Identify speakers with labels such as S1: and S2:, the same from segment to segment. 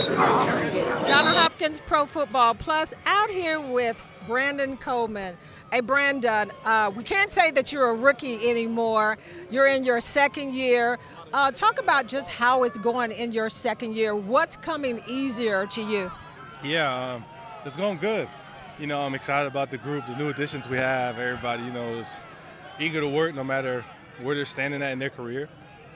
S1: Donna Hopkins, Pro Football Plus, out here with Brandon Coleman. Hey, Brandon, we can't say that you're a rookie anymore. You're in your second year. Talk about just how it's going in your second year. What's coming easier to you?
S2: Yeah, it's going good. I'm excited about the group, the new additions we have. Everybody, is eager to work no matter where they're standing at in their career.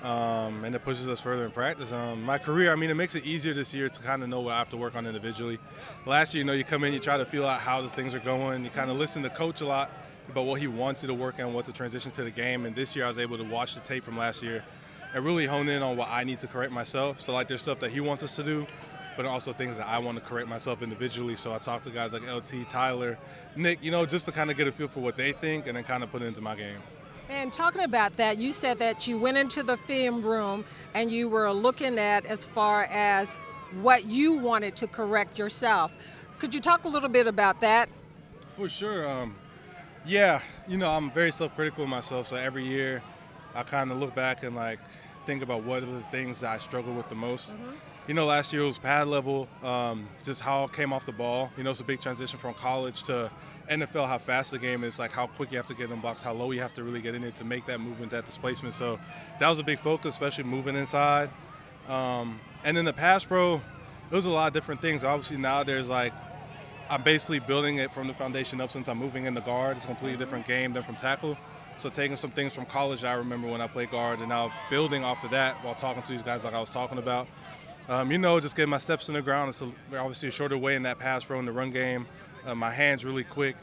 S2: And it pushes us further in practice. My career, it makes it easier this year to kind of know what I have to work on individually. Last year, you come in, you try to feel out how those things are going. You kind of listen to coach a lot about what he wants you to work on, what to transition to the game. And this year, I was able to watch the tape from last year and really hone in on what I need to correct myself. So, there's stuff that he wants us to do, but also things that I want to correct myself individually. So I talk to guys like LT, Tyler, Nick, just to kind of get a feel for what they think and then kind of put it into my game.
S1: And talking about that, you said that you went into the film room and you were looking at as far as what you wanted to correct yourself. Could you talk a little bit about that?
S2: For sure. Yeah, I'm very self-critical of myself, so every year I kind of look back and think about what are the things that I struggle with the most. Last year it was pad level, just how it came off the ball. It's a big transition from college to NFL, how fast the game is, how quick you have to get in blocks, how low you have to really get in it to make that movement, that displacement. So that was a big focus, especially moving inside. And then the pass pro, it was a lot of different things. Obviously now there's I'm basically building it from the foundation up since I'm moving in the guard. It's a completely different game than from tackle. So taking some things from college I remember when I played guard and now building off of that while talking to these guys like I was talking about. Just getting my steps in the ground. It's obviously a shorter way in that pass pro in the run game. My hands really quick.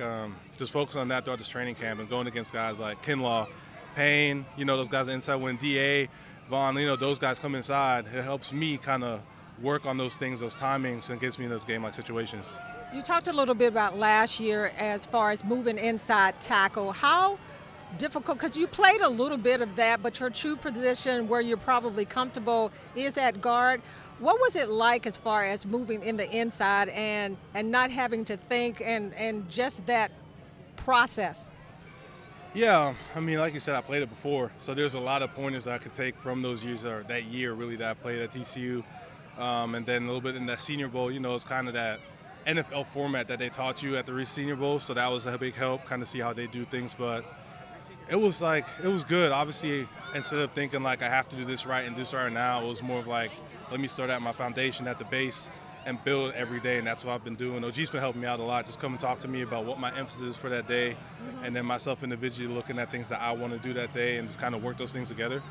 S2: Just focus on that throughout this training camp and going against guys like Kinlaw, Payne, those guys inside when DA, Vaughn, those guys come inside. It helps me kind of work on those things, those timings, and gets me in those game-like situations.
S1: You talked a little bit about last year as far as moving inside tackle. How difficult, because you played a little bit of that, but your true position where you're probably comfortable is at guard. What was it like as far as moving in the inside and not having to think and just that process?
S2: Yeah, like you said, I played it before, so there's a lot of pointers that I could take from those years or that year really that I played at TCU, and then a little bit in that Senior Bowl. It's kind of that NFL format that they taught you at the Senior Bowl, so that was a big help, kind of see how they do things, but it was good. Obviously, instead of thinking I have to do this right and do this right now, it was more of let me start at my foundation at the base and build every day, and that's what I've been doing. OG's been helping me out a lot. Just come and talk to me about what my emphasis is for that day, and then myself individually looking at things that I want to do that day and just kind of work those things together.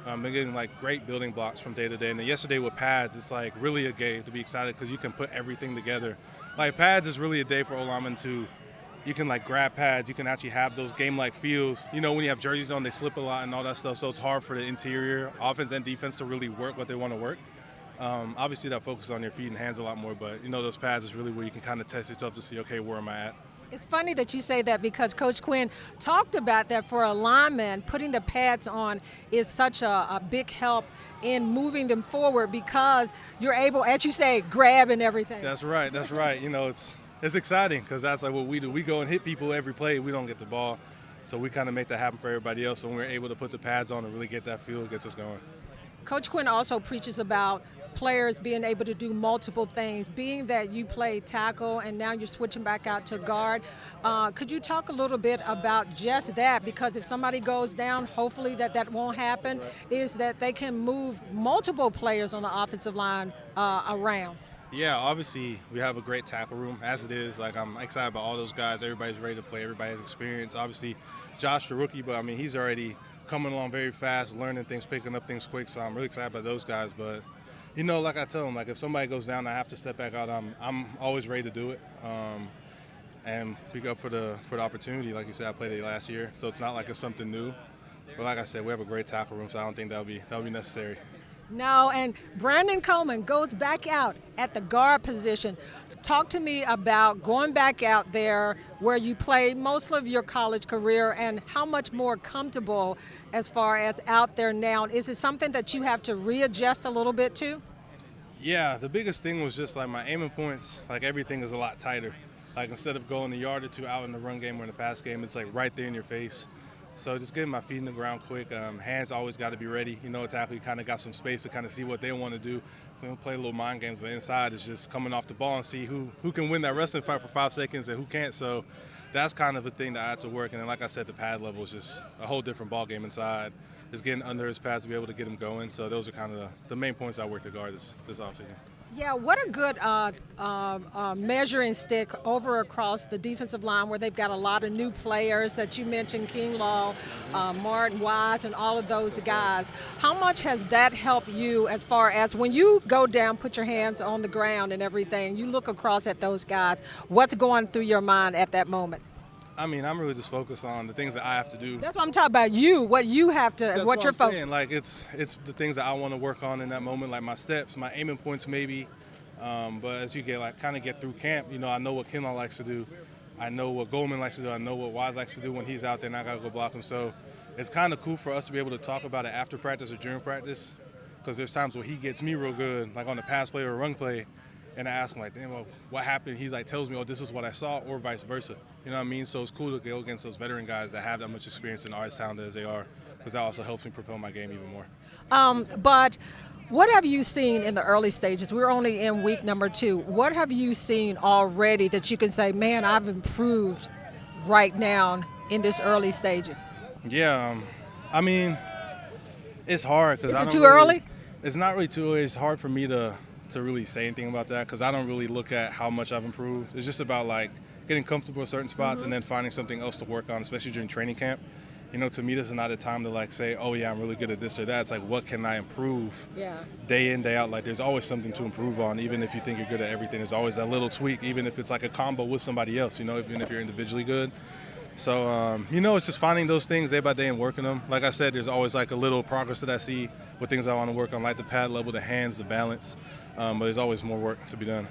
S2: I've been getting great building blocks from day to day. And then yesterday with pads, it's really a day to be excited because you can put everything together. Pads is really a day for O-linemen to you can grab pads. You can actually have those game-like feels. When you have jerseys on, they slip a lot and all that stuff. So it's hard for the interior offense and defense to really work what they want to work. Obviously, that focuses on your feet and hands a lot more. But those pads is really where you can kind of test yourself to see, okay, where am I at?
S1: It's funny that you say that because Coach Quinn talked about that for a lineman, putting the pads on is such a big help in moving them forward because you're able, as you say, grab and everything.
S2: That's right. It's exciting because that's what we do. We go and hit people every play. We don't get the ball. So we kind of make that happen for everybody else. So when we're able to put the pads on and really get that feel, it gets us going.
S1: Coach Quinn also preaches about players being able to do multiple things. Being that you play tackle and now you're switching back out to guard, could you talk a little bit about just that? Because if somebody goes down, hopefully that won't happen, is that they can move multiple players on the offensive line around.
S2: Yeah, obviously we have a great tackle room as it is. I'm excited about all those guys. Everybody's ready to play. Everybody has experience. Obviously, Josh, the rookie, but he's already coming along very fast, learning things, picking up things quick. So I'm really excited about those guys. But like I tell them, if somebody goes down, I have to step back out. I'm always ready to do it, and pick up for the opportunity. Like you said, I played it last year, so it's not like it's something new. But like I said, we have a great tackle room, so I don't think that'll be necessary.
S1: No, and Brandon Coleman goes back out at the guard position. Talk to me about going back out there where you played most of your college career and how much more comfortable as far as out there now. Is it something that you have to readjust a little bit to?
S2: Yeah, the biggest thing was just my aiming points, everything is a lot tighter. Instead of going a yard or two out in the run game or in the pass game, it's right there in your face. So just getting my feet in the ground quick. Hands always got to be ready. You know, a tackle, you kind of got some space to kind of see what they want to do. We play little mind games, but inside is just coming off the ball and see who can win that wrestling fight for 5 seconds and who can't. So that's kind of a thing that I have to work. And then, like I said, the pad level is just a whole different ball game inside. Is getting under his pads to be able to get him going. So those are kind of the main points I work to guard this offseason.
S1: Yeah, what a good measuring stick over across the defensive line where they've got a lot of new players that you mentioned, Kinglaw, Martin Wise, and all of those guys. How much has that helped you as far as when you go down, put your hands on the ground and everything, you look across at those guys, what's going through your mind at that moment?
S2: I mean, I'm really just focused on the things that I have to do.
S1: That's what I'm talking about. You, what you have to,
S2: That's
S1: what you're focused.
S2: Like it's the things that I want to work on in that moment, like my steps, my aiming points, maybe. But as you get through camp, you know, I know what Kinlaw likes to do, I know what Goldman likes to do, I know what Wise likes to do when he's out there, and I gotta go block him. So it's kind of cool for us to be able to talk about it after practice or during practice, because there's times where he gets me real good, like on a pass play or a run play. And I ask him, like, damn, well, what happened? He's like, tells me, oh, this is what I saw, or vice versa. You know what I mean? So it's cool to go against those veteran guys that have that much experience and are as talented as they are, because that also helps me propel my game even more.
S1: But what have you seen in the early stages? We're only in week number 2. What have you seen already that you can say, man, I've improved right now in this early stages?
S2: Yeah, I mean, it's hard.
S1: Is it too early?
S2: It's not really too early. It's hard for me to really say anything about that because I don't really look at how much I've improved. It's just about like getting comfortable in certain spots and then finding something else to work on, especially during training camp. You know, to me, this is not a time to like say, oh yeah, I'm really good at this or that. It's like, what can I improve day in, day out? Like there's always something to improve on, even if you think you're good at everything. There's always that little tweak, even if it's like a combo with somebody else, you know, even if you're individually good. So, you know, it's just finding those things day by day and working them. Like I said, there's always like a little progress that I see with things I want to work on, like the pad level, the hands, the balance. But there's always more work to be done.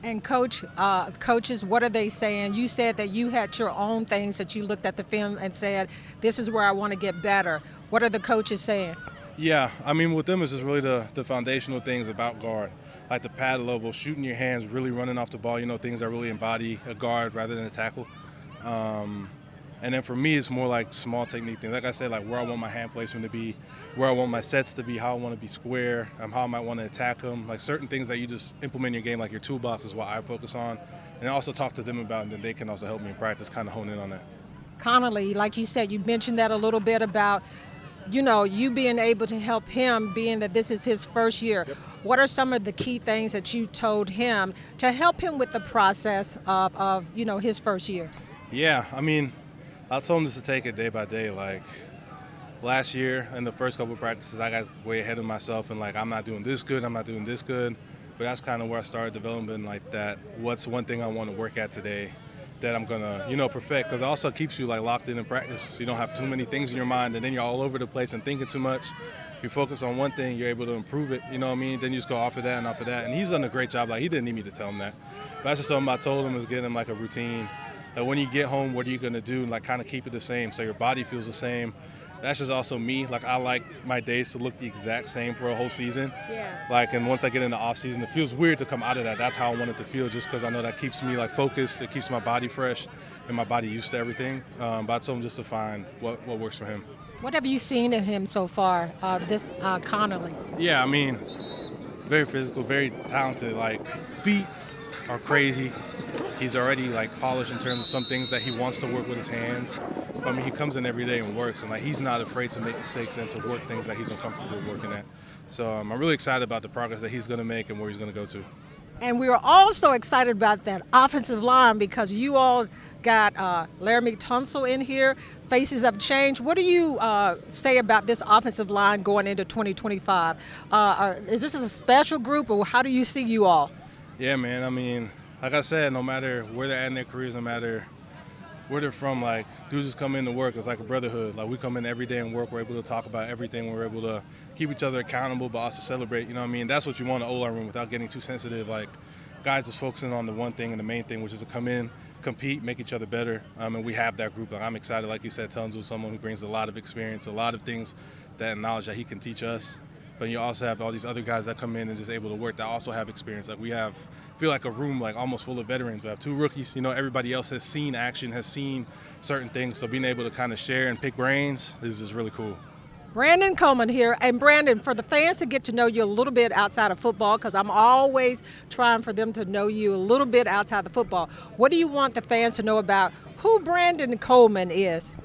S1: And coaches, what are they saying? You said that you had your own things that you looked at the film and said, this is where I want to get better. What are the coaches saying?
S2: Yeah, I mean, with them, it's just really the foundational things about guard. Like the pad level, shooting your hands, really running off the ball, you know, things that really embody a guard rather than a tackle. And then for me, it's more like small technique things. Like I said, like where I want my hand placement to be, where I want my sets to be, how I want to be square, how I might want to attack them. Like certain things that you just implement in your game, like your toolbox is what I focus on. And I also talk to them about, and then they can also help me in practice, kind of hone in on that.
S1: Connolly, like you said, you mentioned that a little bit about, you know, you being able to help him, being that this is his first year. Yep. What are some of the key things that you told him to help him with the process of you know, his first year?
S2: Yeah, I mean, I told him just to take it day by day. Like last year in the first couple of practices, I got way ahead of myself and like, I'm not doing this good, I'm not doing this good. But that's kind of where I started developing like that. What's one thing I want to work at today that I'm going to, you know, perfect? Because it also keeps you like locked in practice. You don't have too many things in your mind and then you're all over the place and thinking too much. If you focus on one thing, you're able to improve it, you know what I mean? Then you just go off of that and off of that. And he's done a great job. Like he didn't need me to tell him that. But that's just something I told him, is getting him like a routine. That when you get home, what are you going to do? And like kind of keep it the same so your body feels the same. That's just also me. Like I like my days to look the exact same for a whole season. Yeah. Like, and once I get in the off season, it feels weird to come out of that. That's how I want it to feel, just because I know that keeps me like focused. It keeps my body fresh and my body used to everything. But I told him just to find what works for him. What
S1: have you seen in him so far, this Connolly?
S2: Yeah, I mean, very physical, very talented. Like feet are crazy. He's already like polished in terms of some things that he wants to work with his hands. But, I mean, he comes in every day and works, and like he's not afraid to make mistakes and to work things that he's uncomfortable working at. So I'm really excited about the progress that he's going to make and where he's going to go to.
S1: And we are also excited about that offensive line because you all got Laramie Tunsil in here, Faces of Change. What do you say about this offensive line going into 2025? Is this a special group, or how do you see you all?
S2: Yeah, man, I mean, like I said, no matter where they're at in their careers, no matter where they're from, like, dudes just come in to work. It's like a brotherhood. Like, we come in every day and work. We're able to talk about everything. We're able to keep each other accountable, but also celebrate. You know what I mean? That's what you want in the O-line room without getting too sensitive. Like, guys just focusing on the one thing and the main thing, which is to come in, compete, make each other better. And we have that group. Like, I'm excited, like you said, Tunsil, someone who brings a lot of experience, a lot of things, that knowledge that he can teach us. but you also have all these other guys that come in and just able to work that also have experience. Like feel like a room like almost full of veterans. We have 2 rookies. Everybody else has seen action, has seen certain things. So being able to kind of share and pick brains is really cool.
S1: Brandon Coleman here. And Brandon, for the fans to get to know you a little bit outside of football, because I'm always trying for them to know you a little bit outside the football, what do you want the fans to know about who Brandon Coleman is?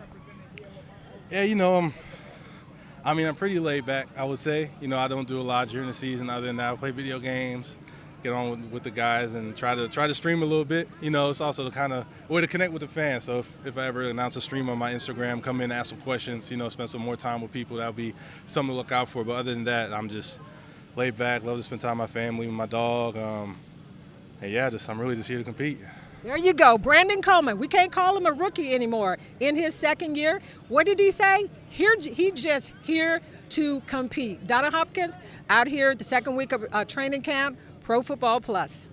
S2: Yeah, I'm pretty laid back, I would say. I don't do a lot during the season other than that. I play video games, get on with the guys, and try to stream a little bit. It's also the kind of way to connect with the fans. So if I ever announce a stream on my Instagram, come in, ask some questions, spend some more time with people, that'll be something to look out for. But other than that, I'm just laid back, love to spend time with my family, with my dog. I'm really just here to compete.
S1: There you go, Brandon Coleman. We can't call him a rookie anymore. In his second year, what did he say? He's just here to compete. Donna Hopkins out here the second week of training camp, Pro Football Plus.